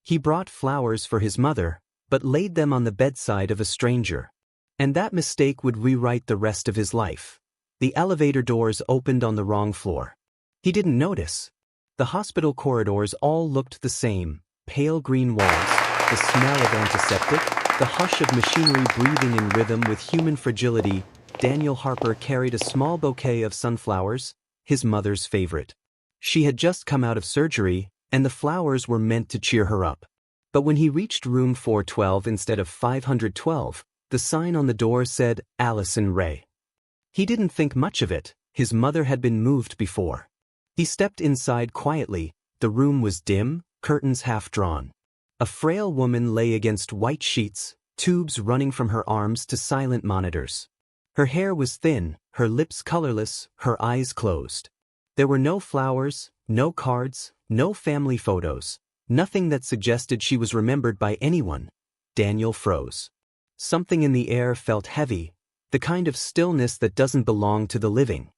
He brought flowers for his mother, but laid them on the bedside of a stranger. And that mistake would rewrite the rest of his life. The elevator doors opened on the wrong floor. He didn't notice. The hospital corridors all looked the same: pale green walls, the smell of antiseptic, the hush of machinery breathing in rhythm with human fragility. Daniel Harper carried a small bouquet of sunflowers, his mother's favorite. She had just come out of surgery, and the flowers were meant to cheer her up. But when he reached room 412 instead of 512, the sign on the door said, Allison Ray. He didn't think much of it. His mother had been moved before. He stepped inside quietly. The room was dim, curtains half drawn. A frail woman lay against white sheets, tubes running from her arms to silent monitors. Her hair was thin, her lips colorless, her eyes closed. There were no flowers, no cards, no family photos, nothing that suggested she was remembered by anyone. Daniel froze. Something in the air felt heavy, the kind of stillness that doesn't belong to the living.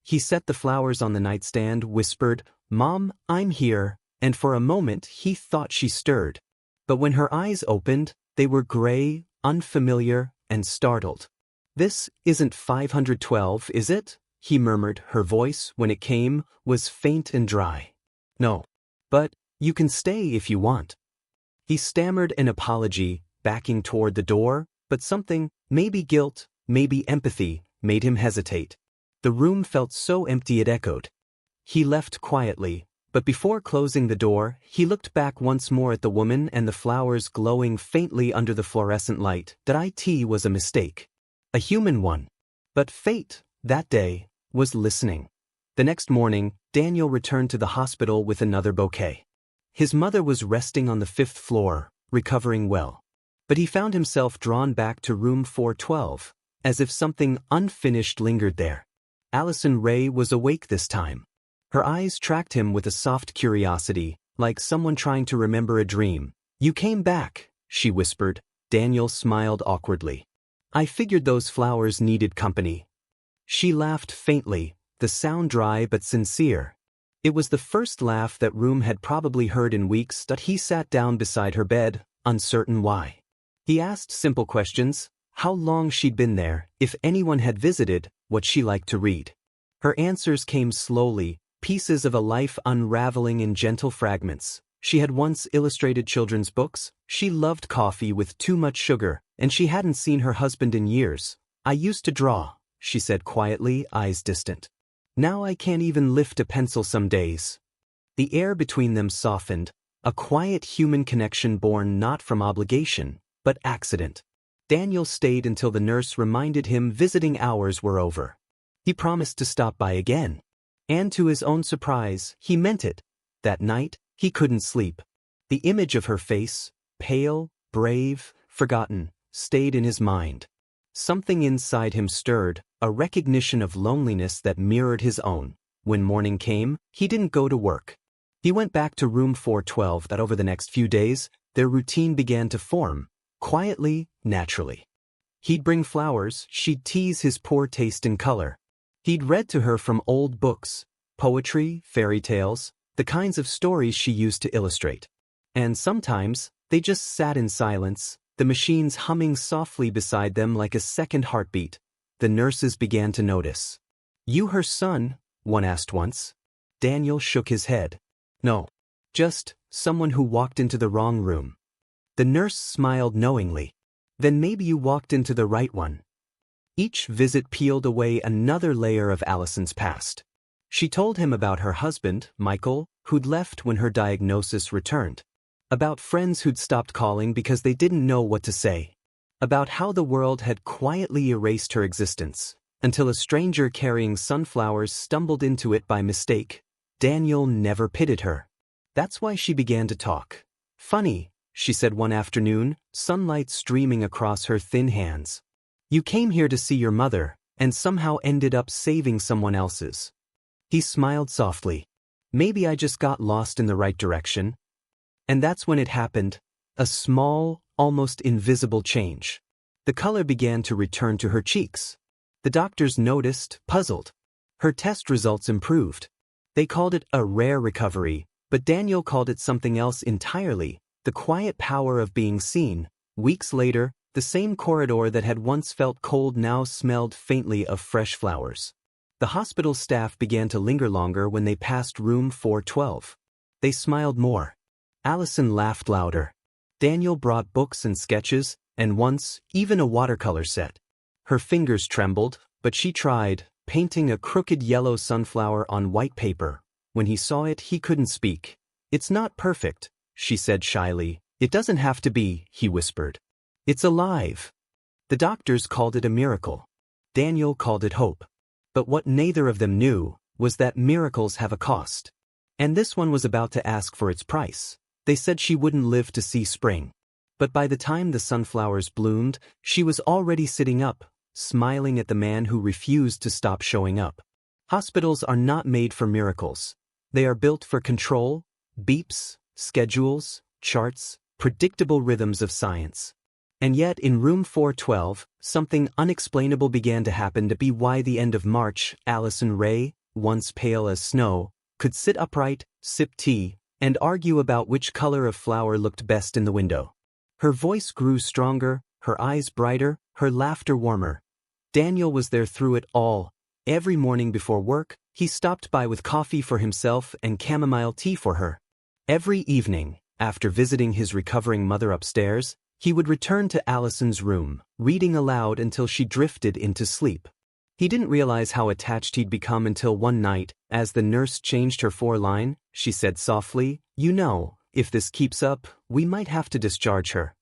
He set the flowers on the nightstand, whispered, "Mom, I'm here," and for a moment he thought she stirred. But when her eyes opened, they were gray, unfamiliar, and startled. "This isn't 512, is it?" he murmured. Her voice, when it came, was faint and dry. "No. But you can stay if you want." He stammered an apology, backing toward the door, but something, maybe guilt, maybe empathy, made him hesitate. The room felt so empty it echoed. He left quietly, but before closing the door, he looked back once more at the woman and the flowers glowing faintly under the fluorescent light. That it was a mistake. A human one. But fate, that day, was listening. The next morning, Daniel returned to the hospital with another bouquet. His mother was resting on the 5th floor, recovering well. But he found himself drawn back to room 412, as if something unfinished lingered there. Allison Ray was awake this time. Her eyes tracked him with a soft curiosity, like someone trying to remember a dream. "You came back," she whispered. Daniel smiled awkwardly. "I figured those flowers needed company." She laughed faintly, the sound dry but sincere. It was the first laugh that room had probably heard in weeks. That he sat down beside her bed, uncertain why. He asked simple questions: how long she'd been there, if anyone had visited, what she liked to read. Her answers came slowly, pieces of a life unraveling in gentle fragments. She had once illustrated children's books, she loved coffee with too much sugar, and she hadn't seen her husband in years. "I used to draw," she said quietly, eyes distant. "Now I can't even lift a pencil some days." The air between them softened, a quiet human connection born not from obligation, but accident. Daniel stayed until the nurse reminded him visiting hours were over. He promised to stop by again. And to his own surprise, he meant it. That night, he couldn't sleep. The image of her face, pale, brave, forgotten, stayed in his mind. Something inside him stirred, a recognition of loneliness that mirrored his own. When morning came, he didn't go to work. He went back to room 412. That over the next few days, their routine began to form, quietly, naturally. He'd bring flowers, she'd tease his poor taste in color. He'd read to her from old books, poetry, fairy tales, the kinds of stories she used to illustrate. And sometimes, they just sat in silence, the machines humming softly beside them like a second heartbeat. The nurses began to notice. "You her son?" one asked once. Daniel shook his head. "No. Just someone who walked into the wrong room." The nurse smiled knowingly. "Then maybe you walked into the right one." Each visit peeled away another layer of Allison's past. She told him about her husband, Michael, who'd left when her diagnosis returned. About friends who'd stopped calling because they didn't know what to say. About how the world had quietly erased her existence, until a stranger carrying sunflowers stumbled into it by mistake. Daniel never pitied her. That's why she began to talk. "Funny," she said one afternoon, sunlight streaming across her thin hands. "You came here to see your mother, and somehow ended up saving someone else's." He smiled softly. "Maybe I just got lost in the right direction." And that's when it happened, a small, almost invisible change. The color began to return to her cheeks. The doctors noticed, puzzled. Her test results improved. They called it a rare recovery, but Daniel called it something else entirely. The quiet power of being seen. Weeks later, the same corridor that had once felt cold now smelled faintly of fresh flowers. The hospital staff began to linger longer when they passed room 412. They smiled more. Allison laughed louder. Daniel brought books and sketches, and once, even a watercolor set. Her fingers trembled, but she tried, painting a crooked yellow sunflower on white paper. When he saw it, he couldn't speak. "It's not perfect," she said shyly. "It doesn't have to be," he whispered. "It's alive." The doctors called it a miracle. Daniel called it hope. But what neither of them knew was that miracles have a cost. And this one was about to ask for its price. They said she wouldn't live to see spring. But by the time the sunflowers bloomed, she was already sitting up, smiling at the man who refused to stop showing up. Hospitals are not made for miracles. They are built for control, beeps, schedules, charts, predictable rhythms of science. And yet in room 412, something unexplainable began to happen. To be why the end of March, Allison Ray, once pale as snow, could sit upright, sip tea, and argue about which color of flower looked best in the window. Her voice grew stronger, her eyes brighter, her laughter warmer. Daniel was there through it all. Every morning before work, he stopped by with coffee for himself and chamomile tea for her. Every evening, after visiting his recovering mother upstairs, he would return to Allison's room, reading aloud until she drifted into sleep. He didn't realize how attached he'd become until one night, as the nurse changed her foreline, she said softly, "You know, if this keeps up, we might have to discharge her."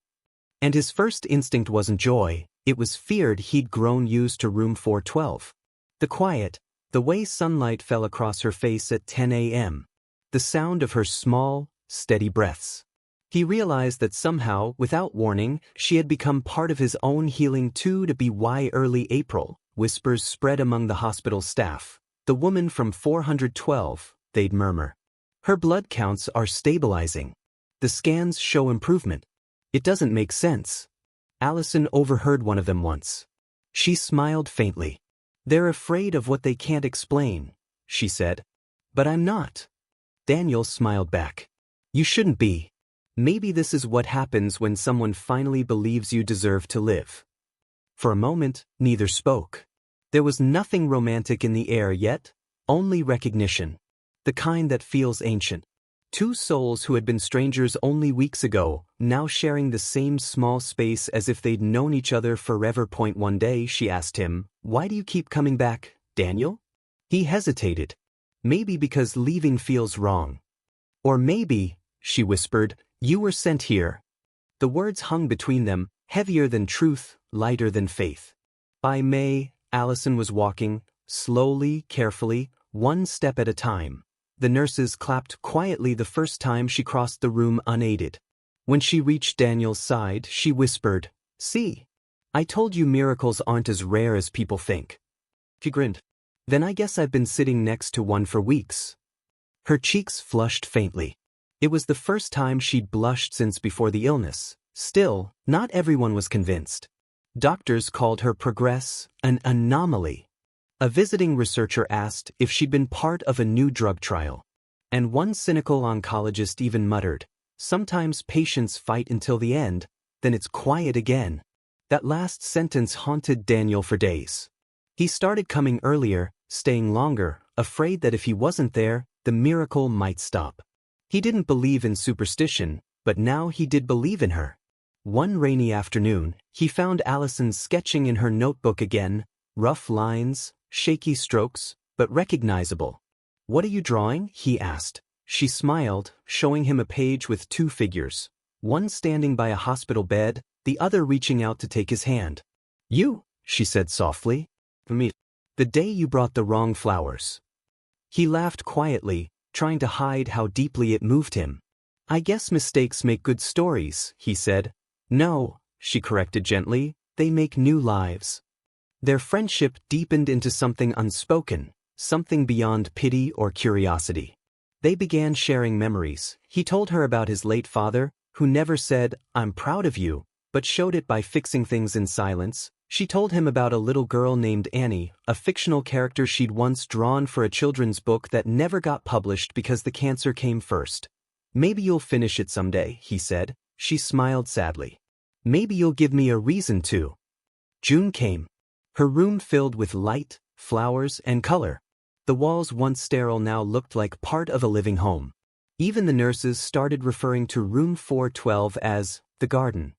And his first instinct wasn't joy, it was feared. He'd grown used to room 412. The quiet, the way sunlight fell across her face at 10 a.m., the sound of her small, steady breaths. He realized that somehow, without warning, she had become part of his own healing too. To be why early April, whispers spread among the hospital staff. "The woman from 412, they'd murmur. "Her blood counts are stabilizing. The scans show improvement. It doesn't make sense." Allison overheard one of them once. She smiled faintly. "They're afraid of what they can't explain," she said. "But I'm not." Daniel smiled back. "You shouldn't be. Maybe this is what happens when someone finally believes you deserve to live." For a moment, neither spoke. There was nothing romantic in the air yet, only recognition. The kind that feels ancient. Two souls who had been strangers only weeks ago, now sharing the same small space as if they'd known each other forever. One day she asked him, "Why do you keep coming back, Daniel?" He hesitated. "Maybe because leaving feels wrong. Or maybe," she whispered, "you were sent here." The words hung between them, heavier than truth, lighter than faith. By May, Allison was walking, slowly, carefully, one step at a time. The nurses clapped quietly the first time she crossed the room unaided. When she reached Daniel's side, she whispered, "See, I told you miracles aren't as rare as people think." He grinned. "Then I guess I've been sitting next to one for weeks." Her cheeks flushed faintly. It was the first time she'd blushed since before the illness. Still, not everyone was convinced. Doctors called her progress, an anomaly. A visiting researcher asked if she'd been part of a new drug trial. And one cynical oncologist even muttered, "Sometimes patients fight until the end, then it's quiet again." That last sentence haunted Daniel for days. He started coming earlier, staying longer, afraid that if he wasn't there, the miracle might stop. He didn't believe in superstition, but now he did believe in her. One rainy afternoon, he found Allison sketching in her notebook again, rough lines, shaky strokes, but recognizable. "What are you drawing?" he asked. She smiled, showing him a page with two figures, one standing by a hospital bed, the other reaching out to take his hand. "You," she said softly. "For me. The day you brought the wrong flowers." He laughed quietly, trying to hide how deeply it moved him. "I guess mistakes make good stories," he said. "No," she corrected gently, "they make new lives." Their friendship deepened into something unspoken, something beyond pity or curiosity. They began sharing memories. He told her about his late father, who never said, "I'm proud of you," but showed it by fixing things in silence. She told him about a little girl named Annie, a fictional character she'd once drawn for a children's book that never got published because the cancer came first. Maybe you'll finish it someday, he said. She smiled sadly. Maybe you'll give me a reason to. June came. Her room filled with light, flowers, and color. The walls once sterile now looked like part of a living home. Even the nurses started referring to room 412 as the garden.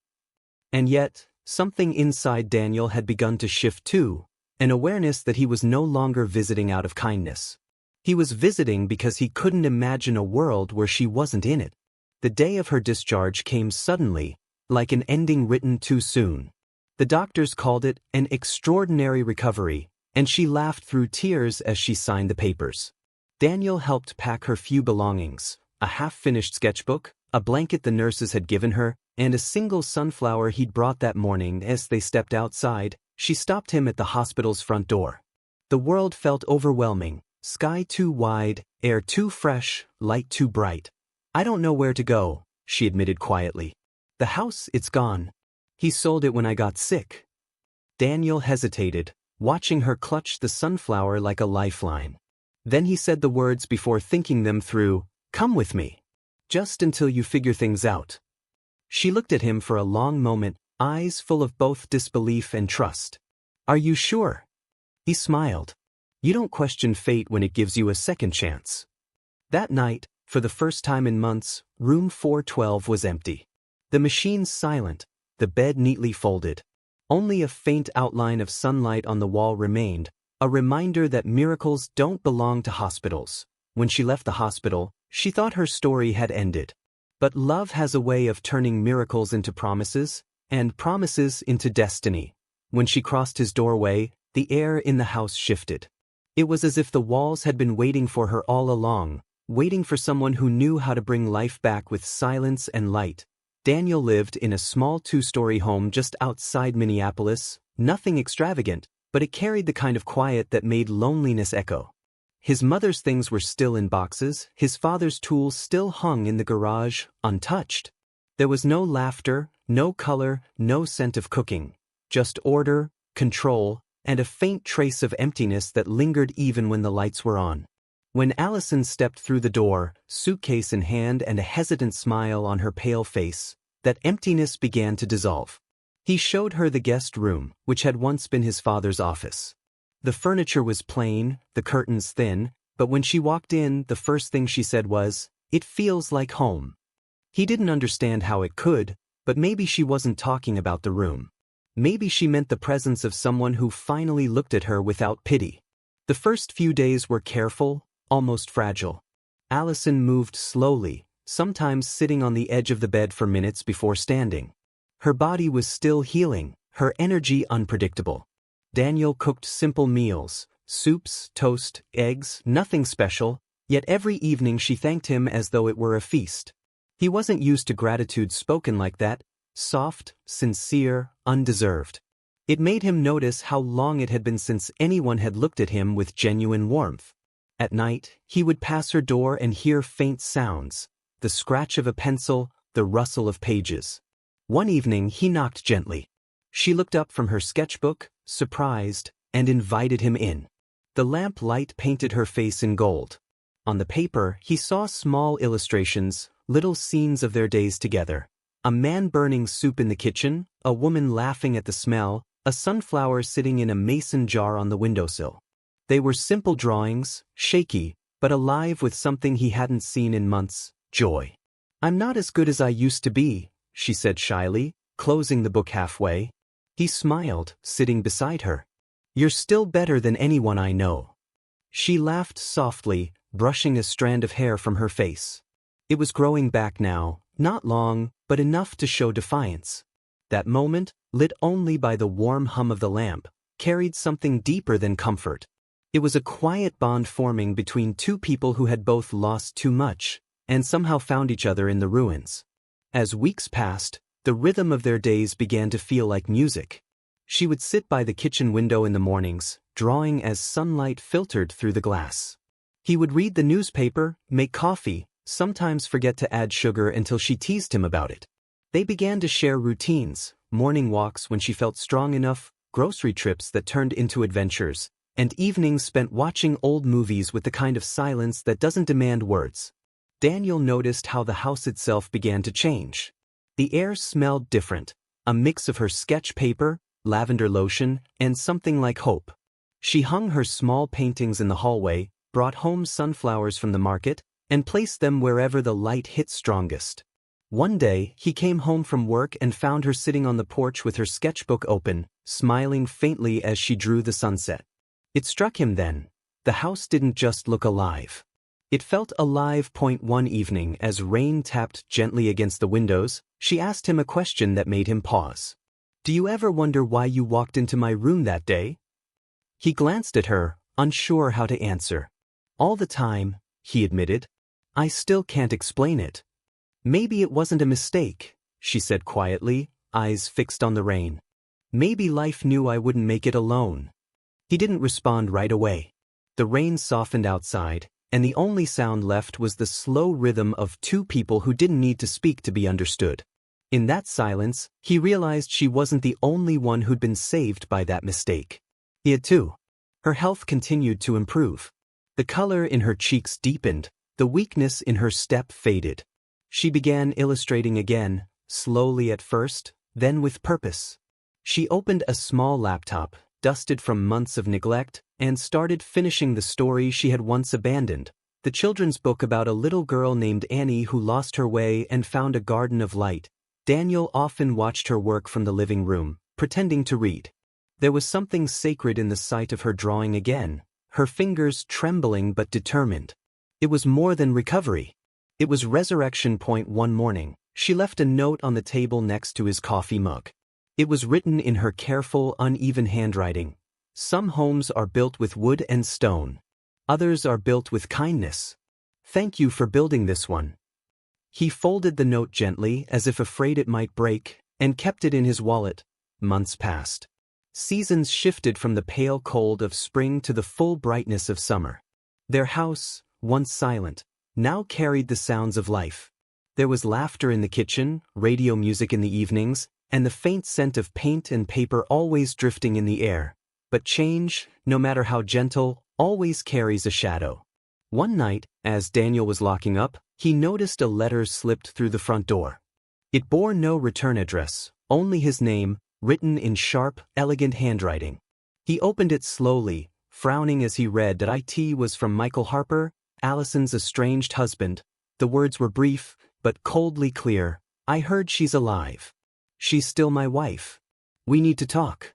And yet, something inside Daniel had begun to shift too, an awareness that he was no longer visiting out of kindness. He was visiting because he couldn't imagine a world where she wasn't in it. The day of her discharge came suddenly, like an ending written too soon. The doctors called it an extraordinary recovery, and she laughed through tears as she signed the papers. Daniel helped pack her few belongings, a half-finished sketchbook, a blanket the nurses had given her, and a single sunflower he'd brought that morning. As they stepped outside, she stopped him at the hospital's front door. The world felt overwhelming, sky too wide, air too fresh, light too bright. I don't know where to go, she admitted quietly. The house, it's gone. He sold it when I got sick. Daniel hesitated, watching her clutch the sunflower like a lifeline. Then he said the words before thinking them through, "Come with me. Just until you figure things out." She looked at him for a long moment, eyes full of both disbelief and trust. "Are you sure?" He smiled. "You don't question fate when it gives you a second chance." That night, for the first time in months, room 412 was empty. The machines silent, the bed neatly folded. Only a faint outline of sunlight on the wall remained, a reminder that miracles don't belong to hospitals. When she left the hospital, she thought her story had ended. But love has a way of turning miracles into promises, and promises into destiny. When she crossed his doorway, the air in the house shifted. It was as if the walls had been waiting for her all along, waiting for someone who knew how to bring life back with silence and light. Daniel lived in a small two-story home just outside Minneapolis, nothing extravagant, but it carried the kind of quiet that made loneliness echo. His mother's things were still in boxes, his father's tools still hung in the garage, untouched. There was no laughter, no color, no scent of cooking, just order, control, and a faint trace of emptiness that lingered even when the lights were on. When Allison stepped through the door, suitcase in hand and a hesitant smile on her pale face, that emptiness began to dissolve. He showed her the guest room, which had once been his father's office. The furniture was plain, the curtains thin, but when she walked in, the first thing she said was, "It feels like home." He didn't understand how it could, but maybe she wasn't talking about the room. Maybe she meant the presence of someone who finally looked at her without pity. The first few days were careful, almost fragile. Allison moved slowly, sometimes sitting on the edge of the bed for minutes before standing. Her body was still healing, her energy unpredictable. Daniel cooked simple meals, soups, toast, eggs, nothing special, yet every evening she thanked him as though it were a feast. He wasn't used to gratitude spoken like that, soft, sincere, undeserved. It made him notice how long it had been since anyone had looked at him with genuine warmth. At night, he would pass her door and hear faint sounds, the scratch of a pencil, the rustle of pages. One evening he knocked gently. She looked up from her sketchbook, surprised, and invited him in. The lamp light painted her face in gold. On the paper, he saw small illustrations, little scenes of their days together. A man burning soup in the kitchen, a woman laughing at the smell, a sunflower sitting in a mason jar on the windowsill. They were simple drawings, shaky, but alive with something he hadn't seen in months, joy. "I'm not as good as I used to be," she said shyly, closing the book halfway. He smiled, sitting beside her. "You're still better than anyone I know." She laughed softly, brushing a strand of hair from her face. It was growing back now, not long, but enough to show defiance. That moment, lit only by the warm hum of the lamp, carried something deeper than comfort. It was a quiet bond forming between two people who had both lost too much, and somehow found each other in the ruins. As weeks passed, the rhythm of their days began to feel like music. She would sit by the kitchen window in the mornings, drawing as sunlight filtered through the glass. He would read the newspaper, make coffee, sometimes forget to add sugar until she teased him about it. They began to share routines, morning walks when she felt strong enough, grocery trips that turned into adventures, and evenings spent watching old movies with the kind of silence that doesn't demand words. Daniel noticed how the house itself began to change. The air smelled different, a mix of her sketch paper, lavender lotion, and something like hope. She hung her small paintings in the hallway, brought home sunflowers from the market, and placed them wherever the light hit strongest. One day, he came home from work and found her sitting on the porch with her sketchbook open, smiling faintly as she drew the sunset. It struck him then. The house didn't just look alive. It felt alive. One evening, as rain tapped gently against the windows, she asked him a question that made him pause. "Do you ever wonder why you walked into my room that day?" He glanced at her, unsure how to answer. "All the time," he admitted. "I still can't explain it." "Maybe it wasn't a mistake," she said quietly, eyes fixed on the rain. "Maybe life knew I wouldn't make it alone." He didn't respond right away. The rain softened outside, and the only sound left was the slow rhythm of two people who didn't need to speak to be understood. In that silence, he realized she wasn't the only one who'd been saved by that mistake. He had too. Her health continued to improve. The color in her cheeks deepened, the weakness in her step faded. She began illustrating again, slowly at first, then with purpose. She opened a small laptop, dusted from months of neglect, and started finishing the story she had once abandoned, the children's book about a little girl named Annie who lost her way and found a garden of light. Daniel often watched her work from the living room, pretending to read. There was something sacred in the sight of her drawing again, her fingers trembling but determined. It was more than recovery. It was resurrection. One morning, she left a note on the table next to his coffee mug. It was written in her careful, uneven handwriting. "Some homes are built with wood and stone. Others are built with kindness. Thank you for building this one." He folded the note gently, as if afraid it might break, and kept it in his wallet. Months passed. Seasons shifted from the pale cold of spring to the full brightness of summer. Their house, once silent, now carried the sounds of life. There was laughter in the kitchen, radio music in the evenings, and the faint scent of paint and paper always drifting in the air. But change, no matter how gentle, always carries a shadow. One night, as Daniel was locking up, he noticed a letter slipped through the front door. It bore no return address, only his name, written in sharp, elegant handwriting. He opened it slowly, frowning as he read that it was from Michael Harper, Allison's estranged husband. The words were brief, but coldly clear. "I heard she's alive. She's still my wife. We need to talk."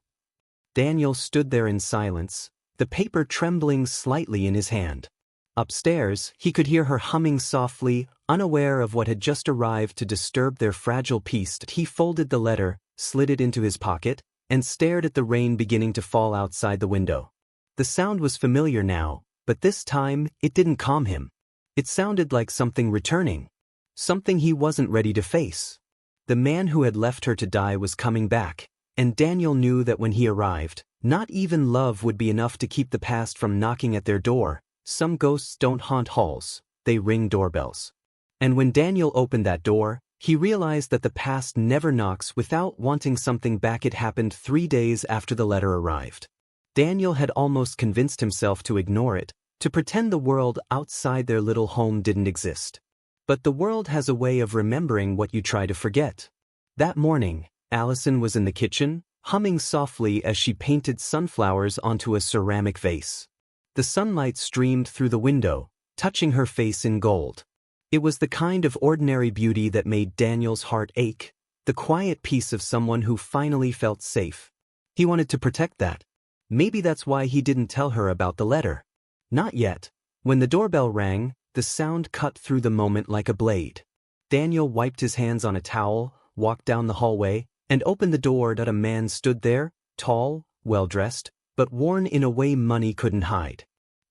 Daniel stood there in silence, the paper trembling slightly in his hand. Upstairs, he could hear her humming softly, unaware of what had just arrived to disturb their fragile peace. He folded the letter, slid it into his pocket, and stared at the rain beginning to fall outside the window. The sound was familiar now, but this time, it didn't calm him. It sounded like something returning. Something he wasn't ready to face. The man who had left her to die was coming back, and Daniel knew that when he arrived, not even love would be enough to keep the past from knocking at their door. Some ghosts don't haunt halls, they ring doorbells. And when Daniel opened that door, he realized that the past never knocks without wanting something back. It happened 3 days after the letter arrived. Daniel had almost convinced himself to ignore it, to pretend the world outside their little home didn't exist. But the world has a way of remembering what you try to forget. That morning, Allison was in the kitchen, humming softly as she painted sunflowers onto a ceramic vase. The sunlight streamed through the window, touching her face in gold. It was the kind of ordinary beauty that made Daniel's heart ache, the quiet peace of someone who finally felt safe. He wanted to protect that. Maybe that's why he didn't tell her about the letter. Not yet. When the doorbell rang, the sound cut through the moment like a blade. Daniel wiped his hands on a towel, walked down the hallway, and opened the door. A man stood there, tall, well-dressed, but worn in a way money couldn't hide.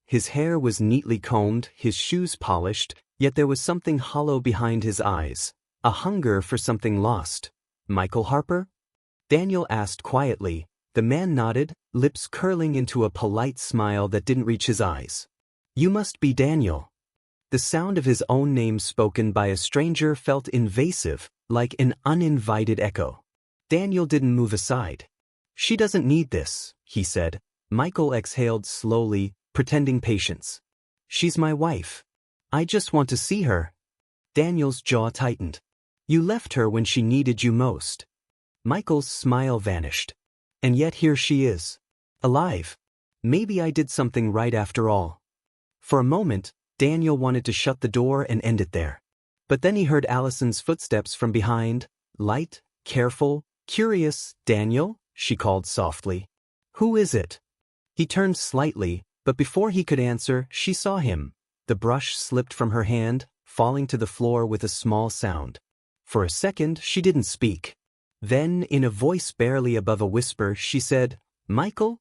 His hair was neatly combed, his shoes polished, yet there was something hollow behind his eyes, a hunger for something lost. "Michael Harper?" Daniel asked quietly. The man nodded, lips curling into a polite smile that didn't reach his eyes. "You must be Daniel." The sound of his own name spoken by a stranger felt invasive, like an uninvited echo. Daniel didn't move aside. "She doesn't need this," he said. Michael exhaled slowly, pretending patience. "She's my wife. I just want to see her." Daniel's jaw tightened. You left her when she needed you most. Michael's smile vanished. And yet here she is. Alive. Maybe I did something right after all. For a moment, Daniel wanted to shut the door and end it there. But then he heard Allison's footsteps from behind, light, careful, curious. Daniel, she called softly. Who is it? He turned slightly, but before he could answer, she saw him. The brush slipped from her hand, falling to the floor with a small sound. For a second, she didn't speak. Then, in a voice barely above a whisper, she said, Michael?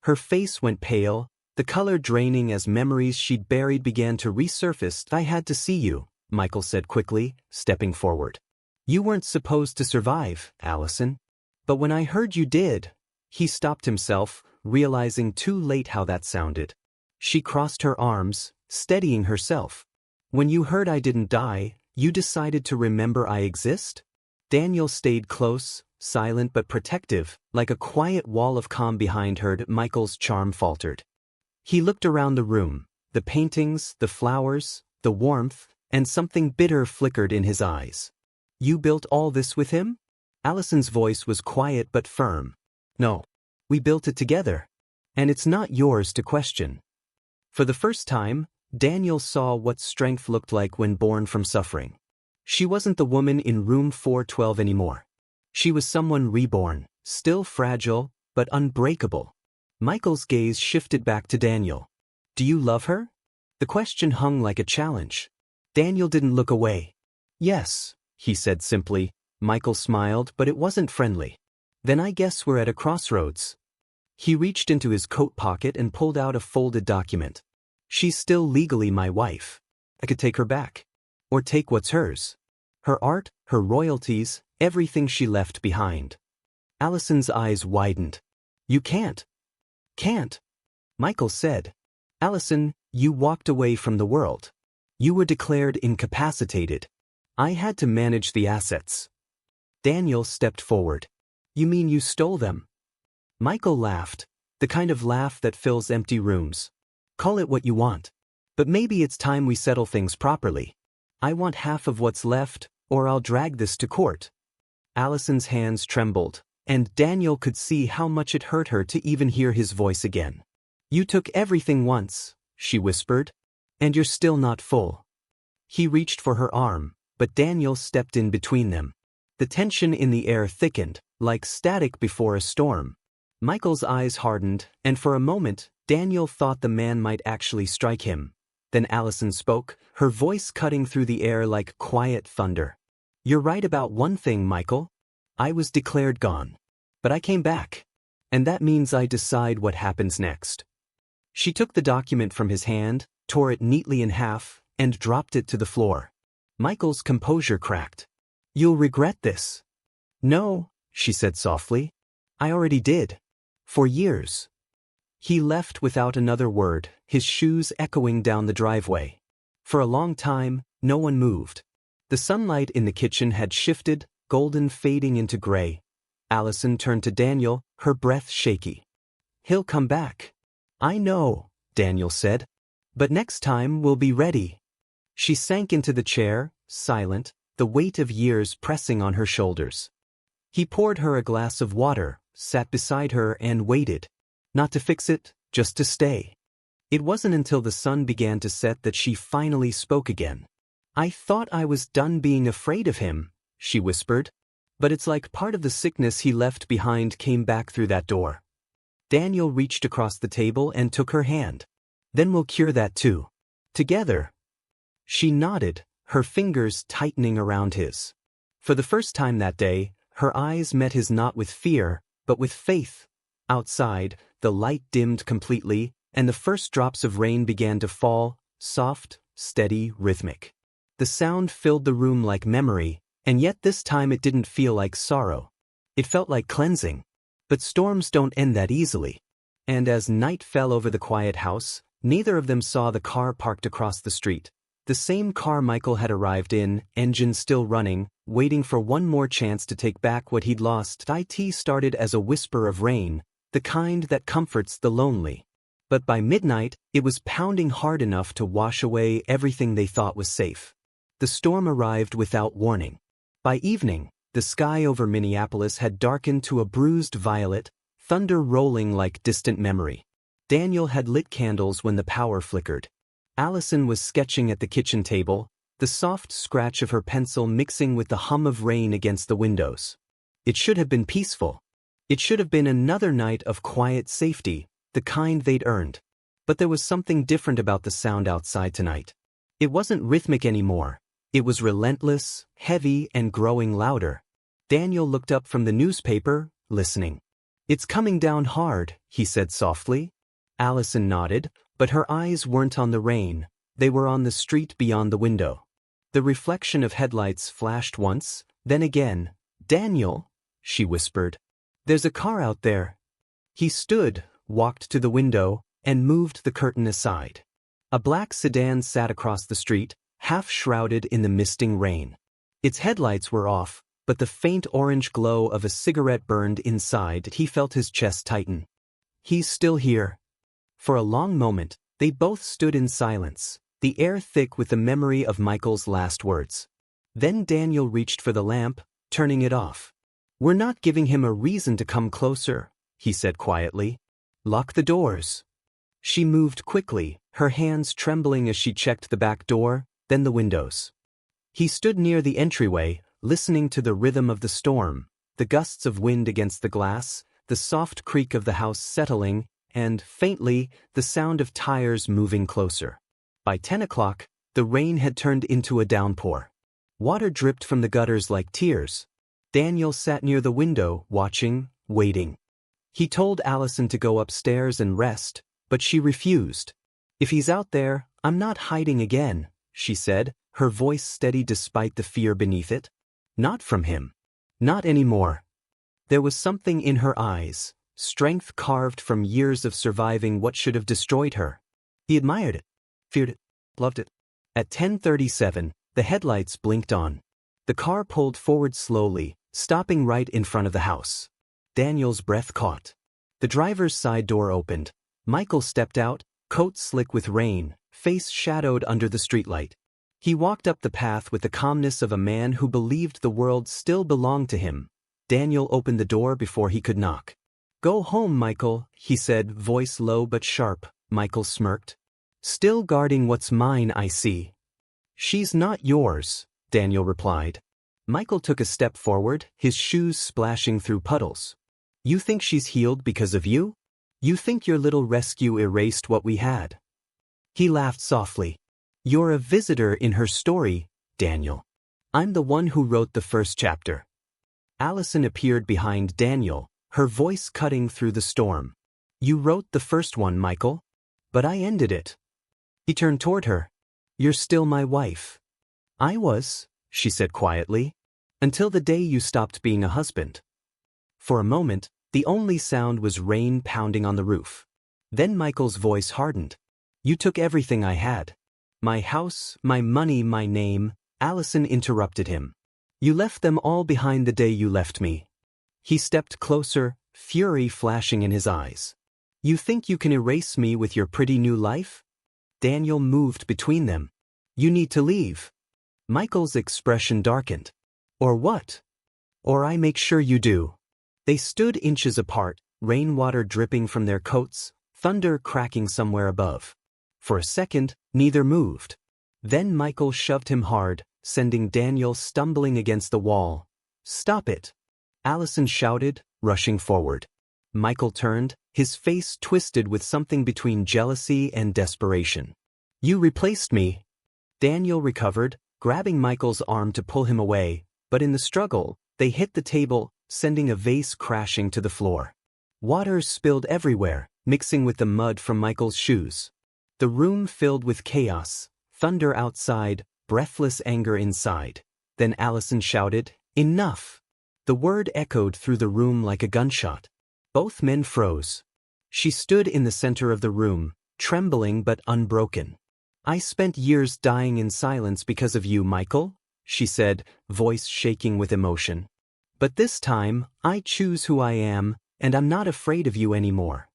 Her face went pale, the color draining as memories she'd buried began to resurface. I had to see you, Michael said quickly, stepping forward. You weren't supposed to survive, Allison. But when I heard you did, he stopped himself, realizing too late how that sounded. She crossed her arms, steadying herself. When you heard I didn't die, you decided to remember I exist? Daniel stayed close, silent but protective, like a quiet wall of calm behind her. Michael's charm faltered. He looked around the room, the paintings, the flowers, the warmth, and something bitter flickered in his eyes. You built all this with him? Allison's voice was quiet but firm. No. We built it together. And it's not yours to question. For the first time, Daniel saw what strength looked like when born from suffering. She wasn't the woman in room 412 anymore. She was someone reborn, still fragile, but unbreakable. Michael's gaze shifted back to Daniel. Do you love her? The question hung like a challenge. Daniel didn't look away. Yes, he said simply. Michael smiled, but it wasn't friendly. Then I guess we're at a crossroads. He reached into his coat pocket and pulled out a folded document. She's still legally my wife. I could take her back. Or take what's hers. Her art, her royalties, everything she left behind. Allison's eyes widened. You can't. Can't. Michael said. Allison, you walked away from the world. You were declared incapacitated. I had to manage the assets. Daniel stepped forward. You mean you stole them? Michael laughed, the kind of laugh that fills empty rooms. Call it what you want. But maybe it's time we settle things properly. I want half of what's left, or I'll drag this to court. Allison's hands trembled, and Daniel could see how much it hurt her to even hear his voice again. You took everything once, she whispered, and you're still not full. He reached for her arm, but Daniel stepped in between them. The tension in the air thickened, like static before a storm. Michael's eyes hardened, and for a moment, Daniel thought the man might actually strike him. Then Allison spoke, her voice cutting through the air like quiet thunder. You're right about one thing, Michael. I was declared gone. But I came back. And that means I decide what happens next. She took the document from his hand, tore it neatly in half, and dropped it to the floor. Michael's composure cracked. You'll regret this. No, she said softly. I already did. For years. He left without another word, his shoes echoing down the driveway. For a long time, no one moved. The sunlight in the kitchen had shifted, golden fading into gray. Allison turned to Daniel, her breath shaky. He'll come back. I know, Daniel said. But next time we'll be ready. She sank into the chair, silent, the weight of years pressing on her shoulders. He poured her a glass of water, sat beside her and waited. Not to fix it, just to stay. It wasn't until the sun began to set that she finally spoke again. I thought I was done being afraid of him, she whispered. But it's like part of the sickness he left behind came back through that door. Daniel reached across the table and took her hand. Then we'll cure that too. Together. She nodded, her fingers tightening around his. For the first time that day, her eyes met his not with fear, but with faith. Outside, the light dimmed completely, and the first drops of rain began to fall, soft, steady, rhythmic. The sound filled the room like memory, and yet this time it didn't feel like sorrow. It felt like cleansing. But storms don't end that easily. And as night fell over the quiet house, neither of them saw the car parked across the street. The same car Michael had arrived in, engine still running, waiting for one more chance to take back what he'd lost. It started as a whisper of rain, the kind that comforts the lonely. But by midnight, it was pounding hard enough to wash away everything they thought was safe. The storm arrived without warning. By evening, the sky over Minneapolis had darkened to a bruised violet, thunder rolling like distant memory. Daniel had lit candles when the power flickered. Allison was sketching at the kitchen table, the soft scratch of her pencil mixing with the hum of rain against the windows. It should have been peaceful. It should have been another night of quiet safety, the kind they'd earned. But there was something different about the sound outside tonight. It wasn't rhythmic anymore. It was relentless, heavy, and growing louder. Daniel looked up from the newspaper, listening. "It's coming down hard," he said softly. Allison nodded, but her eyes weren't on the rain. They were on the street beyond the window. The reflection of headlights flashed once, then again. "Daniel," she whispered. "There's a car out there." He stood, walked to the window, and moved the curtain aside. A black sedan sat across the street, half shrouded in the misting rain. Its headlights were off, but the faint orange glow of a cigarette burned inside. He felt his chest tighten. "He's still here." For a long moment, they both stood in silence, the air thick with the memory of Michael's last words. Then Daniel reached for the lamp, turning it off. "We're not giving him a reason to come closer," he said quietly. "Lock the doors." She moved quickly, her hands trembling as she checked the back door, then the windows. He stood near the entryway, listening to the rhythm of the storm, the gusts of wind against the glass, the soft creak of the house settling, and, faintly, the sound of tires moving closer. By 10 o'clock, the rain had turned into a downpour. Water dripped from the gutters like tears. Daniel sat near the window, watching, waiting. He told Allison to go upstairs and rest, but she refused. "If he's out there, I'm not hiding again," she said, her voice steady despite the fear beneath it. "Not from him. Not anymore." There was something in her eyes, strength carved from years of surviving what should have destroyed her. He admired it, feared it, loved it. At 10:37, the headlights blinked on. The car pulled forward slowly, stopping right in front of the house. Daniel's breath caught. The driver's side door opened. Michael stepped out, coat slick with rain, face shadowed under the streetlight. He walked up the path with the calmness of a man who believed the world still belonged to him. Daniel opened the door before he could knock. "Go home, Michael," he said, voice low but sharp. Michael smirked. "Still guarding what's mine, I see." "She's not yours," Daniel replied. Michael took a step forward, his shoes splashing through puddles. "You think she's healed because of you? You think your little rescue erased what we had?" He laughed softly. "You're a visitor in her story, Daniel. I'm the one who wrote the first chapter." Allison appeared behind Daniel, her voice cutting through the storm. "You wrote the first one, Michael. But I ended it." He turned toward her. "You're still my wife." "I was," she said quietly, "until the day you stopped being a husband." For a moment, the only sound was rain pounding on the roof. Then Michael's voice hardened. "You took everything I had. My house, my money, my name." Allison interrupted him. "You left them all behind the day you left me." He stepped closer, fury flashing in his eyes. "You think you can erase me with your pretty new life?" Daniel moved between them. "You need to leave." Michael's expression darkened. "Or what?" "Or I make sure you do." They stood inches apart, rainwater dripping from their coats, thunder cracking somewhere above. For a second, neither moved. Then Michael shoved him hard, sending Daniel stumbling against the wall. "Stop it!" Allison shouted, rushing forward. Michael turned, his face twisted with something between jealousy and desperation. "You replaced me." Daniel recovered, grabbing Michael's arm to pull him away, but in the struggle, they hit the table, sending a vase crashing to the floor. Water spilled everywhere, mixing with the mud from Michael's shoes. The room filled with chaos, thunder outside, breathless anger inside. Then Allison shouted, "Enough!" The word echoed through the room like a gunshot. Both men froze. She stood in the center of the room, trembling but unbroken. "I spent years dying in silence because of you, Michael," she said, voice shaking with emotion. "But this time, I choose who I am, and I'm not afraid of you anymore."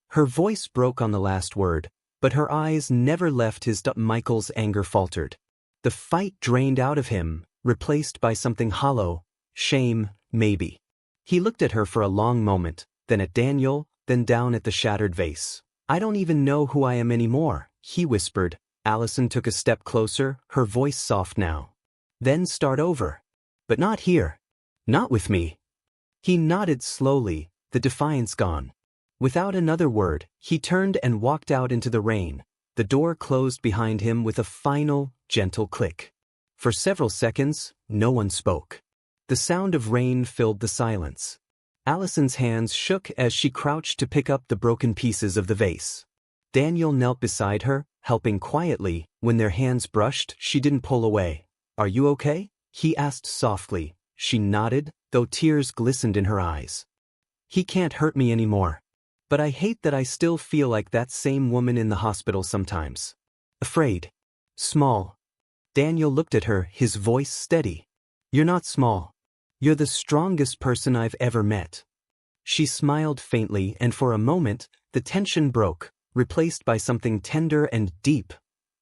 Her voice broke on the last word, but her eyes never left his. Michael's anger faltered. The fight drained out of him, replaced by something hollow, shame, maybe. He looked at her for a long moment, then at Daniel, then down at the shattered vase. I don't even know who I am anymore, he whispered. Allison took a step closer, her voice soft now. Then start over. But not here. Not with me. He nodded slowly, the defiance gone. Without another word, he turned and walked out into the rain. The door closed behind him with a final, gentle click. For several seconds, no one spoke. The sound of rain filled the silence. Allison's hands shook as she crouched to pick up the broken pieces of the vase. Daniel knelt beside her, helping quietly. When their hands brushed, she didn't pull away. Are you okay? He asked softly. She nodded, though tears glistened in her eyes. He can't hurt me anymore. But I hate that I still feel like that same woman in the hospital sometimes. Afraid. Small. Daniel looked at her, his voice steady. You're not small. You're the strongest person I've ever met. She smiled faintly, and for a moment, the tension broke, replaced by something tender and deep.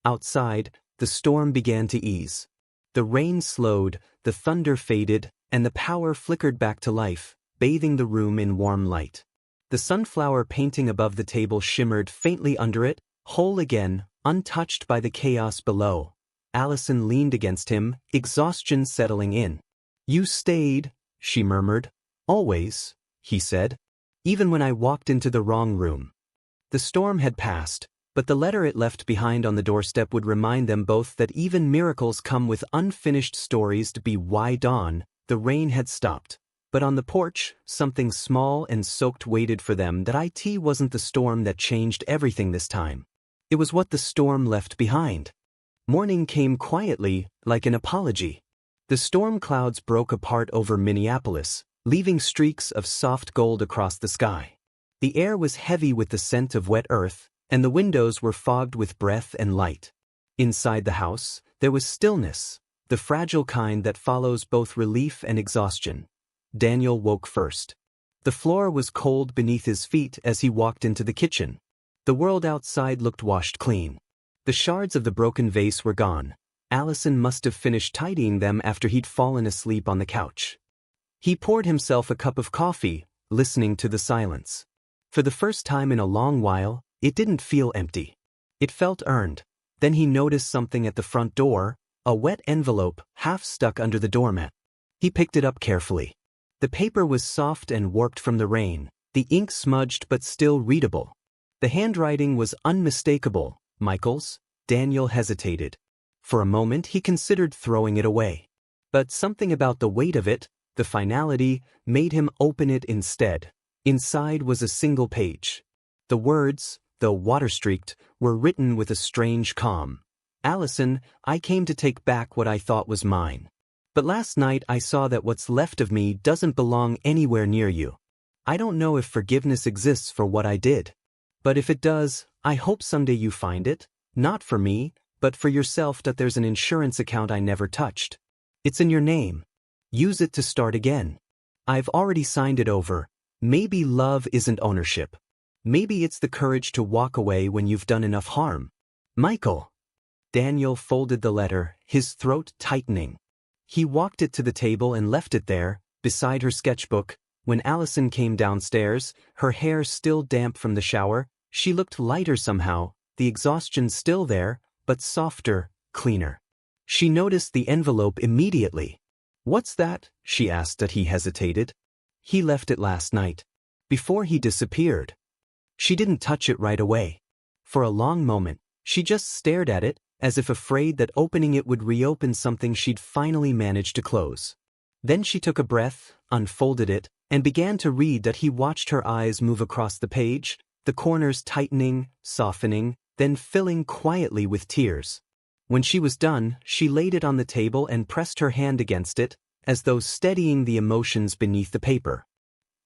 Outside, the storm began to ease. The rain slowed, the thunder faded, and the power flickered back to life, bathing the room in warm light. The sunflower painting above the table shimmered faintly under it, whole again, untouched by the chaos below. Allison leaned against him, exhaustion settling in. You stayed, she murmured. Always, he said. Even when I walked into the wrong room. The storm had passed, but the letter it left behind on the doorstep would remind them both that even miracles come with unfinished stories to be wide on. The rain had stopped. But on the porch, something small and soaked waited for them. That it wasn't the storm that changed everything this time. It was what the storm left behind. Morning came quietly, like an apology. The storm clouds broke apart over Minneapolis, leaving streaks of soft gold across the sky. The air was heavy with the scent of wet earth, and the windows were fogged with breath and light. Inside the house, there was stillness, the fragile kind that follows both relief and exhaustion. Daniel woke first. The floor was cold beneath his feet as he walked into the kitchen. The world outside looked washed clean. The shards of the broken vase were gone. Allison must have finished tidying them after he'd fallen asleep on the couch. He poured himself a cup of coffee, listening to the silence. For the first time in a long while, it didn't feel empty. It felt earned. Then he noticed something at the front door, a wet envelope, half stuck under the doormat. He picked it up carefully. The paper was soft and warped from the rain, the ink smudged but still readable. The handwriting was unmistakable. Michael's. Daniel hesitated. For a moment he considered throwing it away. But something about the weight of it, the finality, made him open it instead. Inside was a single page. The words, though water-streaked, were written with a strange calm. Allison, I came to take back what I thought was mine. But last night I saw that what's left of me doesn't belong anywhere near you. I don't know if forgiveness exists for what I did. But if it does, I hope someday you find it, not for me, but for yourself. That there's an insurance account I never touched. It's in your name. Use it to start again. I've already signed it over. Maybe love isn't ownership. Maybe it's the courage to walk away when you've done enough harm. Michael. Daniel folded the letter, his throat tightening. He walked it to the table and left it there, beside her sketchbook. When Allison came downstairs, her hair still damp from the shower, she looked lighter somehow, the exhaustion still there, but softer, cleaner. She noticed the envelope immediately. What's that? She asked. That he hesitated. He left it last night. Before he disappeared. She didn't touch it right away. For a long moment, she just stared at it, as if afraid that opening it would reopen something she'd finally managed to close. Then she took a breath, unfolded it, and began to read. That he watched her eyes move across the page, the corners tightening, softening, then filling quietly with tears. When she was done, she laid it on the table and pressed her hand against it, as though steadying the emotions beneath the paper.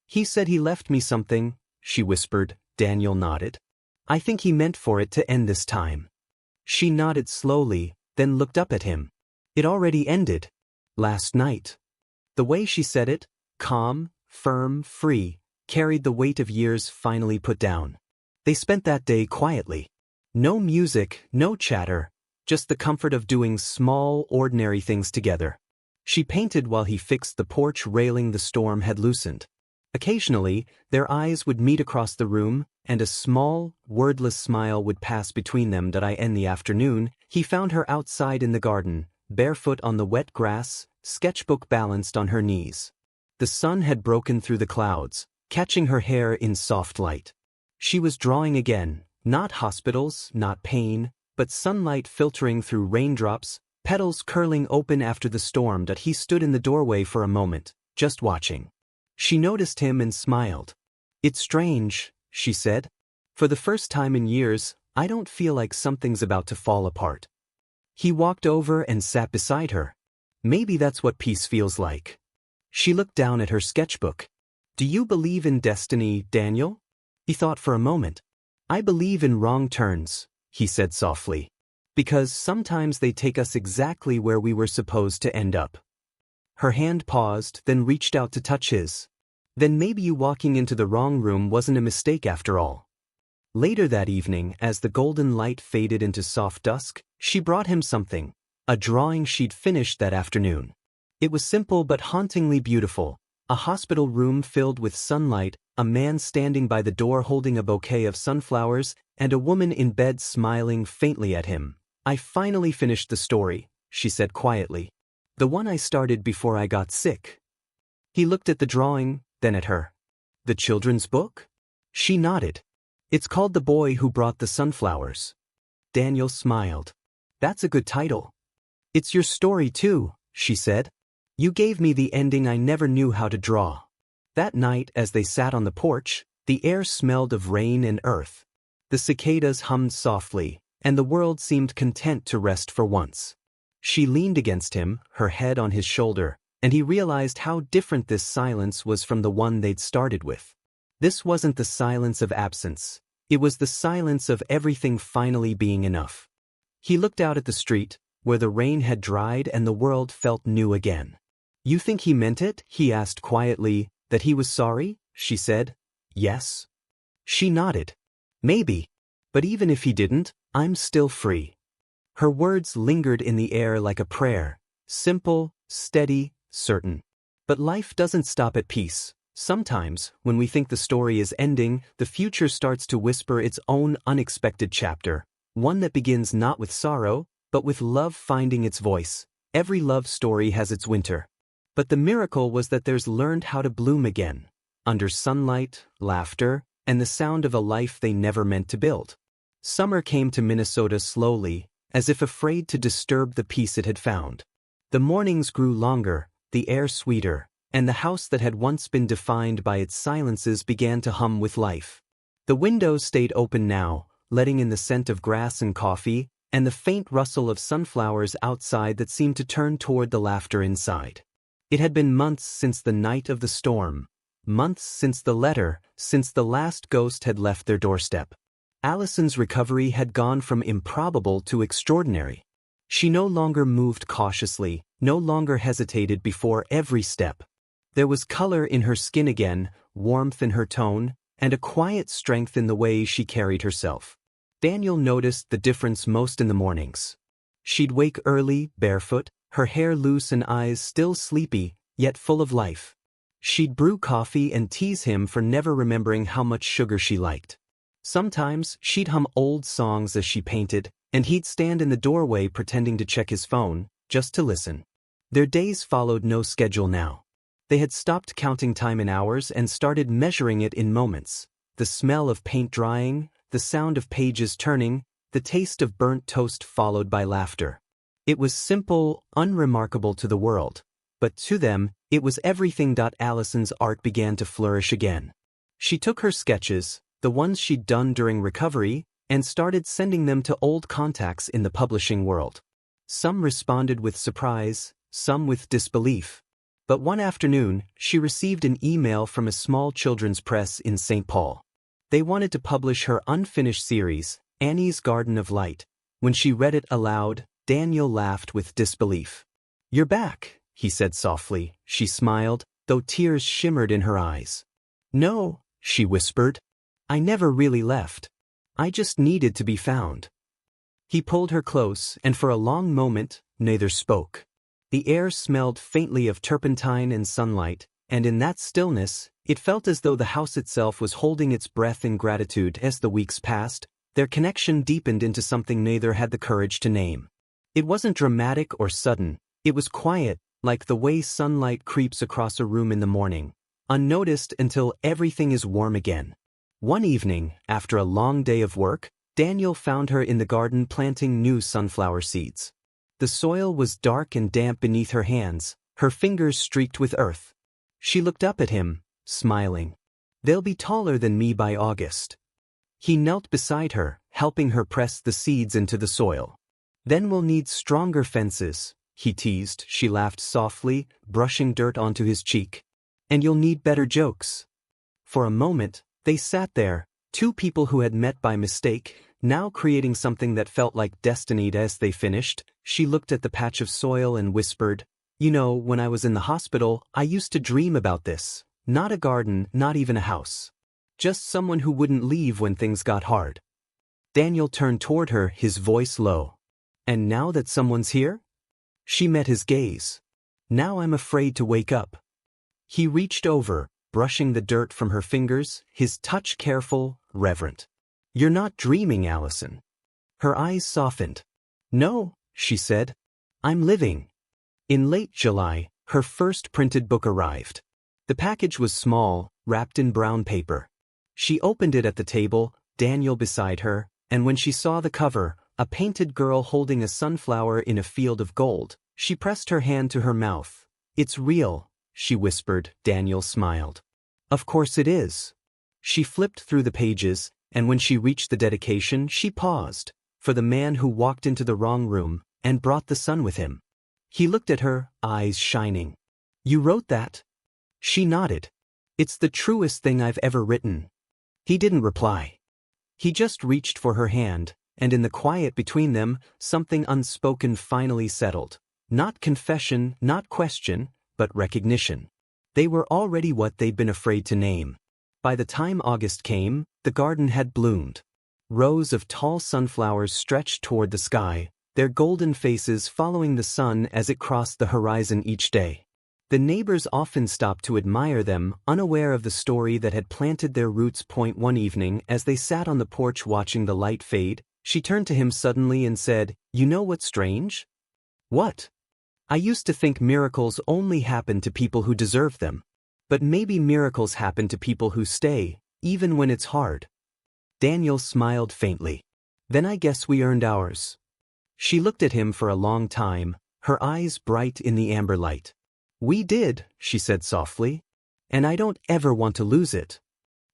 He said he left me something, she whispered. Daniel nodded. I think he meant for it to end this time. She nodded slowly, then looked up at him. It already ended. Last night. The way she said it, calm, firm, free, carried the weight of years finally put down. They spent that day quietly. No music, no chatter, just the comfort of doing small, ordinary things together. She painted while he fixed the porch railing the storm had loosened. Occasionally, their eyes would meet across the room, and a small, wordless smile would pass between them. In the afternoon, he found her outside in the garden, barefoot on the wet grass, sketchbook balanced on her knees. The sun had broken through the clouds, catching her hair in soft light. She was drawing again, not hospitals, not pain, but sunlight filtering through raindrops, petals curling open after the storm. He stood in the doorway for a moment, just watching. She noticed him and smiled. "It's strange," she said. "For the first time in years, I don't feel like something's about to fall apart." He walked over and sat beside her. "Maybe that's what peace feels like." She looked down at her sketchbook. "Do you believe in destiny, Daniel?" He thought for a moment. "I believe in wrong turns," he said softly. "Because sometimes they take us exactly where we were supposed to end up." Her hand paused, then reached out to touch his. "Then maybe you walking into the wrong room wasn't a mistake after all." Later that evening, as the golden light faded into soft dusk, she brought him something, a drawing she'd finished that afternoon. It was simple but hauntingly beautiful, a hospital room filled with sunlight, a man standing by the door holding a bouquet of sunflowers, and a woman in bed smiling faintly at him. "I finally finished the story," she said quietly. "The one I started before I got sick." He looked at the drawing, then at her. "The children's book?" She nodded. "It's called The Boy Who Brought the Sunflowers." Daniel smiled. "That's a good title." "It's your story too," she said. "You gave me the ending I never knew how to draw." That night, as they sat on the porch, the air smelled of rain and earth. The cicadas hummed softly, and the world seemed content to rest for once. She leaned against him, her head on his shoulder, and he realized how different this silence was from the one they'd started with. This wasn't the silence of absence. It was the silence of everything finally being enough. He looked out at the street, where the rain had dried and the world felt new again. "You think he meant it?" he asked quietly. "That he was sorry?" she said. "Yes." She nodded. "Maybe. But even if he didn't, I'm still free." Her words lingered in the air like a prayer, simple, steady, certain. But life doesn't stop at peace. Sometimes, when we think the story is ending, the future starts to whisper its own unexpected chapter, one that begins not with sorrow, but with love finding its voice. Every love story has its winter. But the miracle was that theirs learned how to bloom again, under sunlight, laughter, and the sound of a life they never meant to build. Summer came to Minnesota slowly, as if afraid to disturb the peace it had found. The mornings grew longer, the air sweeter, and the house that had once been defined by its silences began to hum with life. The windows stayed open now, letting in the scent of grass and coffee, and the faint rustle of sunflowers outside that seemed to turn toward the laughter inside. It had been months since the night of the storm, months since the letter, since the last ghost had left their doorstep. Allison's recovery had gone from improbable to extraordinary. She no longer moved cautiously, no longer hesitated before every step. There was color in her skin again, warmth in her tone, and a quiet strength in the way she carried herself. Daniel noticed the difference most in the mornings. She'd wake early, barefoot, her hair loose and eyes still sleepy, yet full of life. She'd brew coffee and tease him for never remembering how much sugar she liked. Sometimes she'd hum old songs as she painted, and he'd stand in the doorway pretending to check his phone, just to listen. Their days followed no schedule now. They had stopped counting time in hours and started measuring it in moments. The smell of paint drying, the sound of pages turning, the taste of burnt toast followed by laughter. It was simple, unremarkable to the world, but to them, it was everything. Allison's art began to flourish again. She took her sketches, the ones she'd done during recovery, and started sending them to old contacts in the publishing world. Some responded with surprise, some with disbelief. But one afternoon, she received an email from a small children's press in St. Paul. They wanted to publish her unfinished series, Annie's Garden of Light. When she read it aloud, Daniel laughed with disbelief. "You're back," he said softly. She smiled, though tears shimmered in her eyes. "No," she whispered. "I never really left. I just needed to be found." He pulled her close, and for a long moment, neither spoke. The air smelled faintly of turpentine and sunlight, and in that stillness, it felt as though the house itself was holding its breath in gratitude. As the weeks passed, their connection deepened into something neither had the courage to name. It wasn't dramatic or sudden, it was quiet, like the way sunlight creeps across a room in the morning, unnoticed until everything is warm again. One evening, after a long day of work, Daniel found her in the garden planting new sunflower seeds. The soil was dark and damp beneath her hands, her fingers streaked with earth. She looked up at him, smiling. "They'll be taller than me by August." He knelt beside her, helping her press the seeds into the soil. "Then we'll need stronger fences," he teased. She laughed softly, brushing dirt onto his cheek. "And you'll need better jokes." For a moment, they sat there, two people who had met by mistake, now creating something that felt like destiny. As they finished, she looked at the patch of soil and whispered, "You know, when I was in the hospital, I used to dream about this. Not a garden, not even a house. Just someone who wouldn't leave when things got hard." Daniel turned toward her, his voice low. "And now that someone's here?" She met his gaze. "Now I'm afraid to wake up." He reached over, brushing the dirt from her fingers, his touch careful, reverent. "You're not dreaming, Allison." Her eyes softened. "No," she said. "I'm living." In late July, her first printed book arrived. The package was small, wrapped in brown paper. She opened it at the table, Daniel beside her, and when she saw the cover, a painted girl holding a sunflower in a field of gold, she pressed her hand to her mouth. "It's real," she whispered. Daniel smiled. "Of course it is." She flipped through the pages, and when she reached the dedication, she paused, for the man who walked into the wrong room and brought the sun with him. He looked at her, eyes shining. "You wrote that?" She nodded. "It's the truest thing I've ever written." He didn't reply. He just reached for her hand, and in the quiet between them, something unspoken finally settled. Not confession, not question, but recognition. They were already what they'd been afraid to name. By the time August came, the garden had bloomed. Rows of tall sunflowers stretched toward the sky, their golden faces following the sun as it crossed the horizon each day. The neighbors often stopped to admire them, unaware of the story that had planted their roots. One evening, as they sat on the porch watching the light fade, she turned to him suddenly and said, "You know what's strange?" "What?" "I used to think miracles only happen to people who deserve them. But maybe miracles happen to people who stay, even when it's hard." Daniel smiled faintly. "Then I guess we earned ours." She looked at him for a long time, her eyes bright in the amber light. "We did," she said softly. "And I don't ever want to lose it."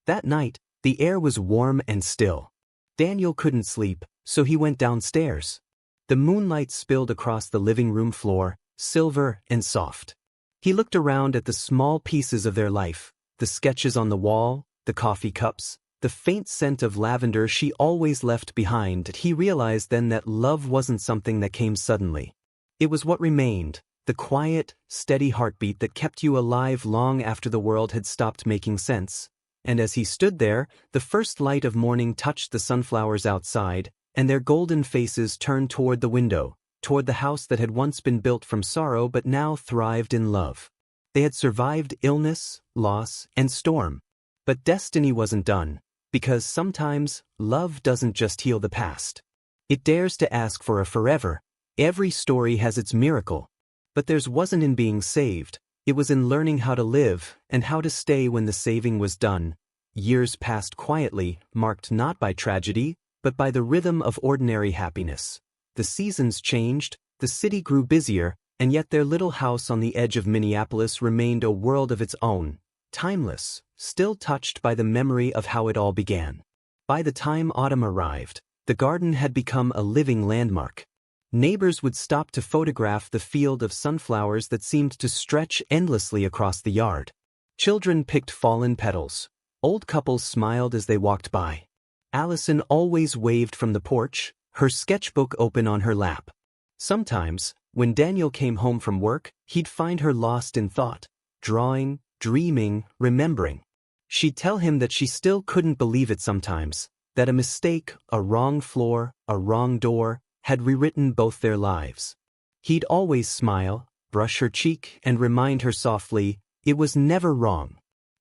That night, the air was warm and still. Daniel couldn't sleep, so he went downstairs. The moonlight spilled across the living room floor, silver and soft. He looked around at the small pieces of their life, the sketches on the wall, the coffee cups, the faint scent of lavender she always left behind. He realized then that love wasn't something that came suddenly. It was what remained, the quiet, steady heartbeat that kept you alive long after the world had stopped making sense. And as he stood there, the first light of morning touched the sunflowers outside, and their golden faces turned toward the window, toward the house that had once been built from sorrow but now thrived in love. They had survived illness, loss, and storm. But destiny wasn't done, because sometimes love doesn't just heal the past. It dares to ask for a forever. Every story has its miracle. But theirs wasn't in being saved, it was in learning how to live and how to stay when the saving was done. Years passed quietly, marked not by tragedy, but by the rhythm of ordinary happiness. The seasons changed, the city grew busier, and yet their little house on the edge of Minneapolis remained a world of its own, timeless, still touched by the memory of how it all began. By the time autumn arrived, the garden had become a living landmark. Neighbors would stop to photograph the field of sunflowers that seemed to stretch endlessly across the yard. Children picked fallen petals. Old couples smiled as they walked by. Allison always waved from the porch, her sketchbook open on her lap. Sometimes, when Daniel came home from work, he'd find her lost in thought, drawing, dreaming, remembering. She'd tell him that she still couldn't believe it sometimes, that a mistake, a wrong floor, a wrong door, had rewritten both their lives. He'd always smile, brush her cheek, and remind her softly, it was never wrong.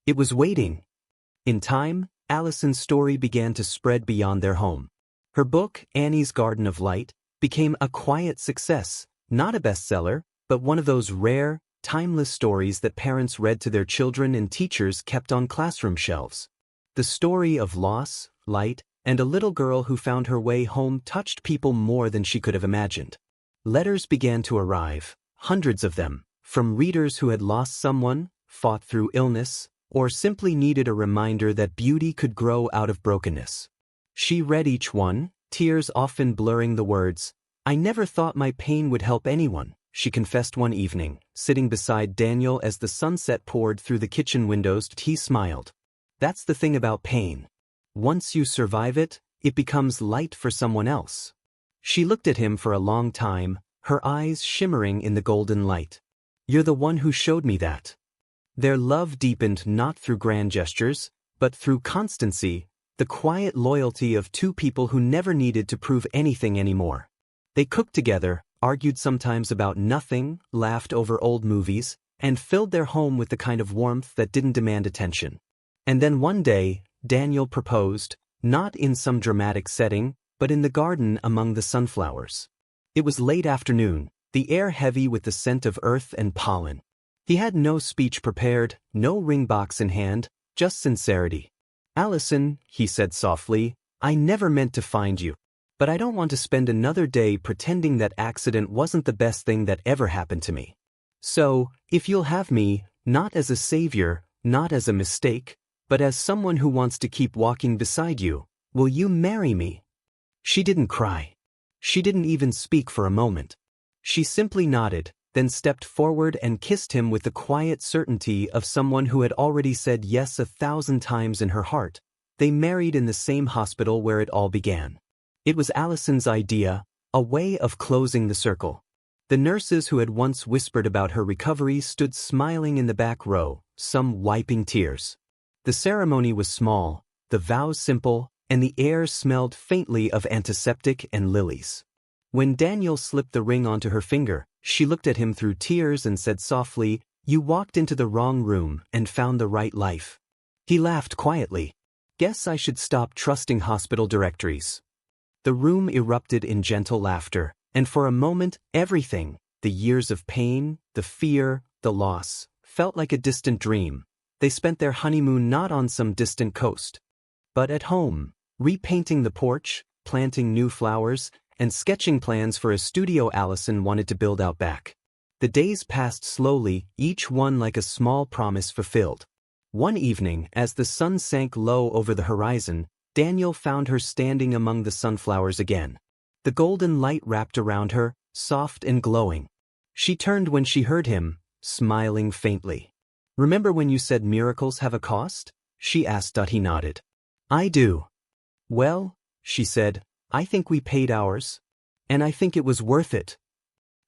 It was waiting. In time, Allison's story began to spread beyond their home. Her book, Annie's Garden of Light, became a quiet success, not a bestseller, but one of those rare, timeless stories that parents read to their children and teachers kept on classroom shelves. The story of loss, light, and a little girl who found her way home touched people more than she could have imagined. Letters began to arrive, hundreds of them, from readers who had lost someone, fought through illness, or simply needed a reminder that beauty could grow out of brokenness. She read each one, tears often blurring the words. I never thought my pain would help anyone, she confessed one evening, sitting beside Daniel as the sunset poured through the kitchen windows. He smiled. That's the thing about pain. Once you survive it, it becomes light for someone else. She looked at him for a long time, her eyes shimmering in the golden light. You're the one who showed me that. Their love deepened not through grand gestures, but through constancy, the quiet loyalty of two people who never needed to prove anything anymore. They cooked together, argued sometimes about nothing, laughed over old movies, and filled their home with the kind of warmth that didn't demand attention. And then one day, Daniel proposed, not in some dramatic setting, but in the garden among the sunflowers. It was late afternoon, the air heavy with the scent of earth and pollen. He had no speech prepared, no ring box in hand, just sincerity. Allison, he said softly, I never meant to find you. But I don't want to spend another day pretending that accident wasn't the best thing that ever happened to me. So, if you'll have me, not as a savior, not as a mistake, but as someone who wants to keep walking beside you, will you marry me? She didn't cry. She didn't even speak for a moment. She simply nodded, then stepped forward and kissed him with the quiet certainty of someone who had already said yes 1,000 times in her heart. They married in the same hospital where it all began. It was Allison's idea, a way of closing the circle. The nurses who had once whispered about her recovery stood smiling in the back row, some wiping tears. The ceremony was small, the vows simple, and the air smelled faintly of antiseptic and lilies. When Daniel slipped the ring onto her finger, she looked at him through tears and said softly, You walked into the wrong room and found the right life. He laughed quietly. Guess I should stop trusting hospital directories. The room erupted in gentle laughter, and for a moment, everything, the years of pain, the fear, the loss, felt like a distant dream. They spent their honeymoon not on some distant coast, but at home, repainting the porch, planting new flowers, and sketching plans for a studio Allison wanted to build out back. The days passed slowly, each one like a small promise fulfilled. One evening, as the sun sank low over the horizon, Daniel found her standing among the sunflowers again. The golden light wrapped around her, soft and glowing. She turned when she heard him, smiling faintly. Remember when you said miracles have a cost? She asked. He nodded. I do. Well, she said, I think we paid ours. And I think it was worth it.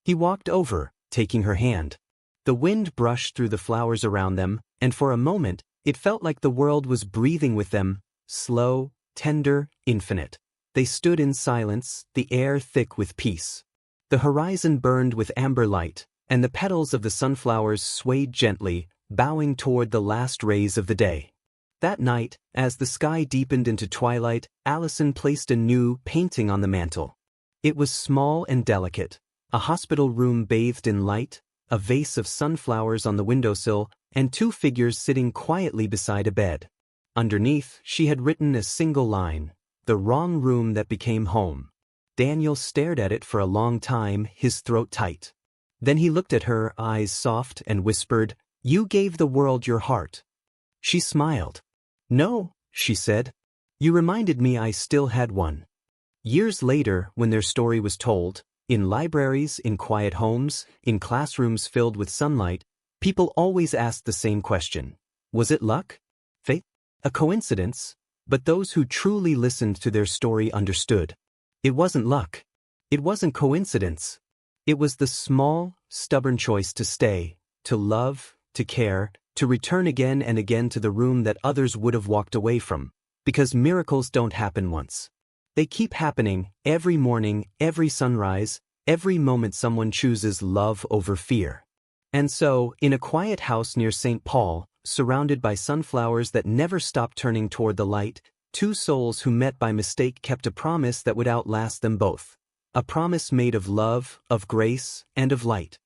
He walked over, taking her hand. The wind brushed through the flowers around them, and for a moment, it felt like the world was breathing with them, slow, tender, infinite. They stood in silence, the air thick with peace. The horizon burned with amber light, and the petals of the sunflowers swayed gently, bowing toward the last rays of the day. That night, as the sky deepened into twilight, Allison placed a new painting on the mantel. It was small and delicate, a hospital room bathed in light, a vase of sunflowers on the windowsill, and two figures sitting quietly beside a bed. Underneath, she had written a single line, the wrong room that became home. Daniel stared at it for a long time, his throat tight. Then he looked at her, eyes soft, and whispered, You gave the world your heart. She smiled. No, she said. You reminded me I still had one. Years later, when their story was told, in libraries, in quiet homes, in classrooms filled with sunlight, people always asked the same question. Was it luck? Fate? A coincidence? But those who truly listened to their story understood. It wasn't luck. It wasn't coincidence. It was the small, stubborn choice to stay, to love, to care, to return again and again to the room that others would have walked away from. Because miracles don't happen once. They keep happening, every morning, every sunrise, every moment someone chooses love over fear. And so, in a quiet house near St. Paul, surrounded by sunflowers that never stopped turning toward the light, two souls who met by mistake kept a promise that would outlast them both. A promise made of love, of grace, and of light.